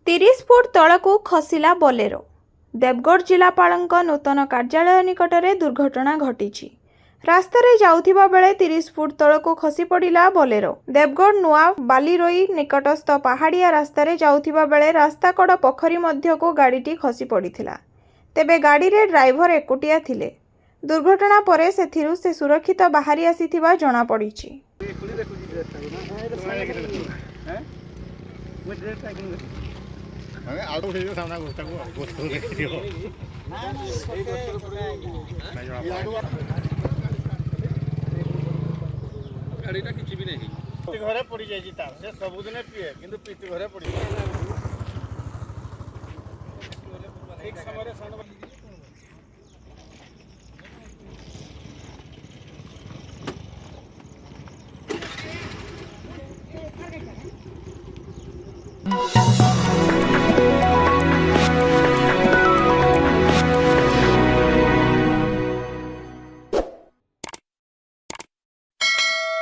30 foot तलकू खसिला Bolero. Deogarh जिलापालଙ୍କ नूतन कार्यालय निकटरे दुर्घटना घटी। रास्तार जाउथिबा बेले 30 फुट तलकू खसी पड़ा बोलेरो। देवगढ़ नुआ बालीरोई निकटस्थ पहाड़िया रास्तार जाउथिबा बेले रास्ता कड़ पोखरी मध्यकू गाड़ीटी खसी पड़िथिला। तेबे गाड़ी रे ड्राइवर एकुटिया थिले। दुर्घटना परे सेथिरु से सुरक्षित बाहरी आसीथिबा जणा पड़िछि। गाड़ीटा किछि भी नहीं घरे पड़ी जाई तार से सबुदिने पिए किंतु पीती घरे पड़ी